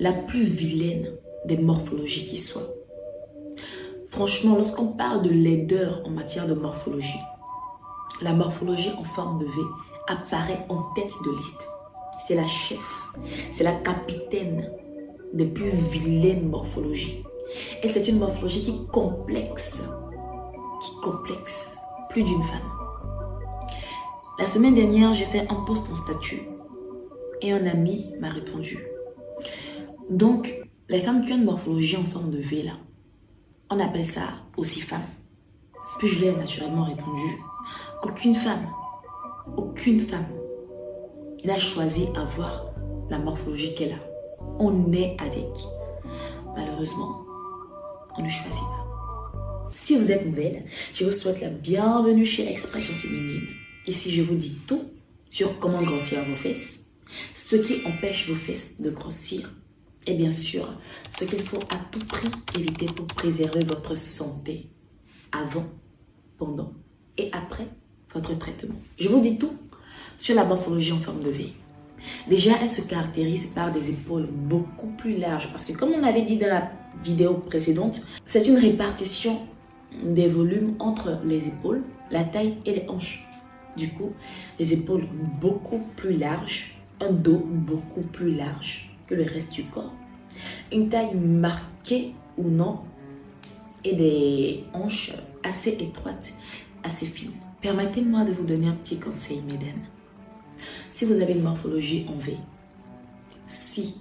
la plus vilaine des morphologies qui soit. Franchement, lorsqu'on parle de laideur en matière de morphologie, la morphologie en forme de V apparaît en tête de liste. C'est la chef, c'est la capitaine des plus vilaines morphologies. Et c'est une morphologie qui complexe plus d'une femme. La semaine dernière, j'ai fait un post en statut et un ami m'a répondu. Donc, les femmes qui ont une morphologie en forme de V là, on appelle ça aussi femme. Puis je lui ai naturellement répondu qu'aucune femme n'a choisi avoir la morphologie qu'elle a. On est avec. Malheureusement, on ne choisit pas. Si vous êtes nouvelle, je vous souhaite la bienvenue chez Expression Féminine. Ici, je vous dis tout sur comment grossir vos fesses, ce qui empêche vos fesses de grossir et bien sûr, ce qu'il faut à tout prix éviter pour préserver votre santé avant, pendant et après votre traitement. Je vous dis tout sur la morphologie en forme de V. Déjà, elle se caractérise par des épaules beaucoup plus larges parce que comme on avait dit dans la vidéo précédente, c'est une répartition des volumes entre les épaules, la taille et les hanches. Du coup, les épaules beaucoup plus larges, un dos beaucoup plus large que le reste du corps, une taille marquée ou non et des hanches assez étroites, assez fines. Permettez-moi de vous donner un petit conseil, mesdames. Si vous avez une morphologie en V, si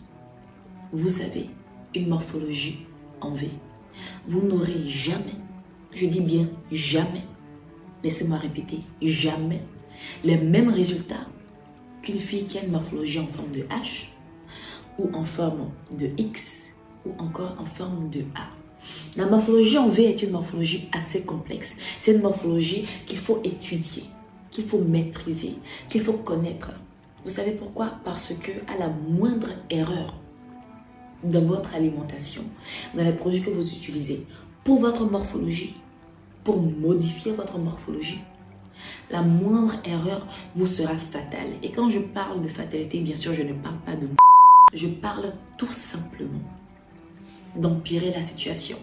vous avez une morphologie en V, vous n'aurez jamais, je dis bien jamais, laissez-moi répéter, jamais les mêmes résultats qu'une fille qui a une morphologie en forme de H ou en forme de X ou encore en forme de A. La morphologie en V est une morphologie assez complexe. C'est une morphologie qu'il faut étudier, qu'il faut maîtriser, qu'il faut connaître. Vous savez pourquoi? Parce que à la moindre erreur dans votre alimentation, dans les produits que vous utilisez, pour votre morphologie, pour modifier votre morphologie, la moindre erreur vous sera fatale. Et quand je parle de fatalité, bien sûr, je ne parle pas de... Je parle tout simplement d'empirer la situation.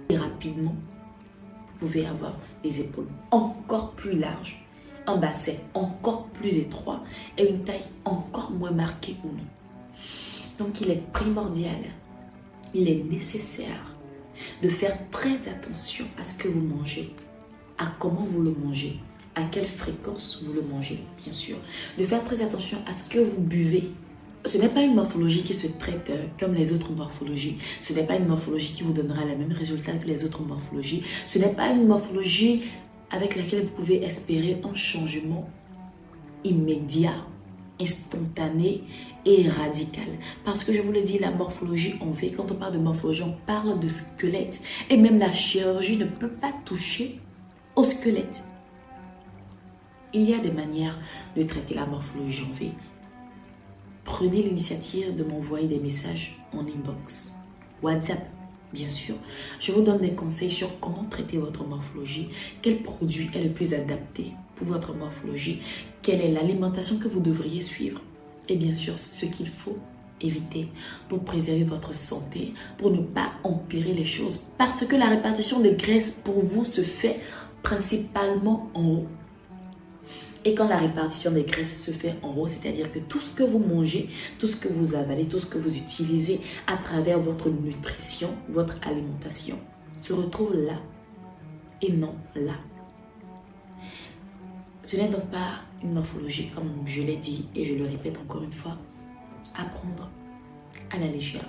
Et rapidement, vous pouvez avoir des épaules encore plus larges, un bassin encore plus étroit et une taille encore moins marquée ou non. Donc, il est primordial, il est nécessaire de faire très attention à ce que vous mangez, à comment vous le mangez, à quelle fréquence vous le mangez, bien sûr. De faire très attention à ce que vous buvez. Ce n'est pas une morphologie qui se traite comme les autres morphologies. Ce n'est pas une morphologie qui vous donnera le même résultat que les autres morphologies. Ce n'est pas une morphologie avec laquelle vous pouvez espérer un changement immédiat, instantané et radical. Parce que je vous le dis, la morphologie en V, quand on parle de morphologie, on parle de squelette. Et même la chirurgie ne peut pas toucher au squelette. Il y a des manières de traiter la morphologie en V. Prenez l'initiative de m'envoyer des messages en inbox. WhatsApp, bien sûr. Je vous donne des conseils sur comment traiter votre morphologie, quel produit est le plus adapté pour votre morphologie, quelle est l'alimentation que vous devriez suivre et bien sûr ce qu'il faut éviter pour préserver votre santé, pour ne pas empirer les choses parce que la répartition des graisses pour vous se fait principalement en haut. Et quand la répartition des graisses se fait en haut, c'est-à-dire que tout ce que vous mangez, tout ce que vous avalez, tout ce que vous utilisez à travers votre nutrition, votre alimentation, se retrouve là et non là. Ce n'est donc pas une morphologie, comme je l'ai dit et je le répète encore une fois, à prendre à la légère.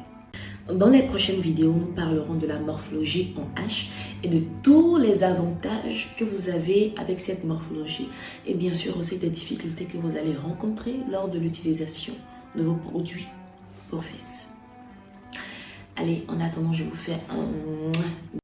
Dans les prochaines vidéos, nous parlerons de la morphologie en H et de tous les avantages que vous avez avec cette morphologie et bien sûr aussi des difficultés que vous allez rencontrer lors de l'utilisation de vos produits pour fesses. Allez, en attendant, je vous fais un